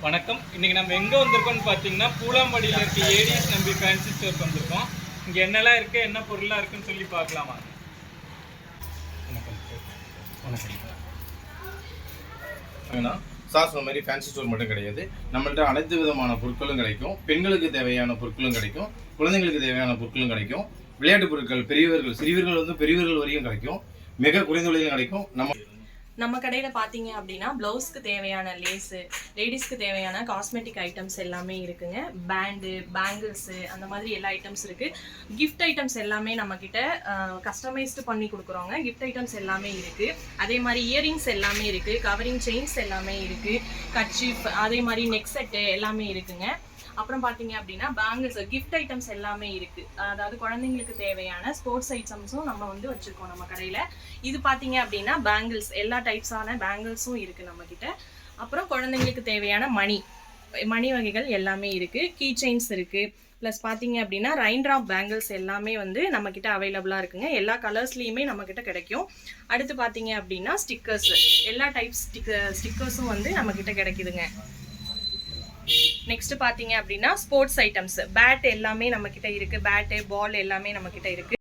வணக்கம். இன்னைக்கு நம்ம எங்கே வந்திருக்கோம்னு பார்த்தீங்கன்னா பூலாம்படியில் இருக்க ஏடிஎஸ் நம்பி ஃபேன்சி ஸ்டோருக்கு வந்திருக்கோம். இங்கே என்னெல்லாம் இருக்குது, என்ன பொருளாக இருக்குன்னு சொல்லி பார்க்கலாமா? வணக்கம். சார் சொன்ன மாதிரி ஃபேன்சி ஸ்டோர் மட்டும் கிடையாது, நம்மள்ட்ட அனைத்து விதமான பொருட்களும் கிடைக்கும். பெண்களுக்கு தேவையான பொருட்களும் கிடைக்கும், குழந்தைங்களுக்கு தேவையான பொருட்களும் கிடைக்கும். விளையாட்டு பொருட்கள் பெரியவர்கள் சிறியவர்கள் வந்து பெரியவர்கள் வரையும் கிடைக்கும். மிக குறைந்த விலையிலும் கிடைக்கும். நம்ம கடையில் பார்த்தீங்க அப்படின்னா ப்ளவுஸ்க்கு தேவையான லேஸு, லேடிஸ்க்கு தேவையான காஸ்மெட்டிக் ஐட்டம்ஸ் எல்லாமே இருக்குங்க. பேண்டு, பேங்கிள்ஸு, அந்த மாதிரி எல்லா ஐட்டம்ஸ் இருக்குது. கிஃப்ட் ஐட்டம்ஸ் எல்லாமே நம்மக்கிட்ட கஸ்டமைஸ்டு பண்ணி கொடுக்குறோங்க. கிஃப்ட் ஐட்டம்ஸ் எல்லாமே இருக்குது. அதே மாதிரி இயரிங்ஸ் எல்லாமே இருக்குது, கவரிங் செயின்ஸ் எல்லாமே இருக்குது, கர்ச்சீஃப், அதே மாதிரி நெக் செட்டு எல்லாமே இருக்குங்க. அப்புறம் பார்த்தீங்க அப்படின்னா பேங்கிள்ஸ், கிஃப்ட் ஐட்டம்ஸ் எல்லாமே இருக்குது. அதாவது குழந்தைங்களுக்கு தேவையான ஸ்போர்ட்ஸ் ஐட்டம்ஸும் நம்ம வந்து வச்சுருக்கோம் நம்ம கடையில். இது பார்த்தீங்க அப்படின்னா பேங்கிள்ஸ், எல்லா டைப்ஸான பேங்கிள்ஸும் இருக்குது நம்மக்கிட்ட. அப்புறம் குழந்தைங்களுக்கு தேவையான மணி வகைகள் எல்லாமே இருக்குது. கீ செயின்ஸ் இருக்குது. ப்ளஸ் பார்த்தீங்க அப்படின்னா ரெயின்ட்ராப் பேங்கிள்ஸ் எல்லாமே வந்து நம்மக்கிட்ட அவைலபிளாக இருக்குங்க. எல்லா கலர்ஸ்லேயுமே நம்மக்கிட்ட கிடைக்கும். அடுத்து பார்த்தீங்க அப்படின்னா ஸ்டிக்கர்ஸ், எல்லா டைப் ஸ்டிக்கர்ஸும் வந்து நம்மக்கிட்ட கிடைக்குதுங்க. நெக்ஸ்ட் பார்த்தீங்க அப்படின்னா ஸ்போர்ட்ஸ் ஐட்டம்ஸ், பேட் எல்லாமே நம்மக்கிட்ட இருக்குது. பேட்டு, பால் எல்லாமே நம்மக்கிட்ட இருக்குது.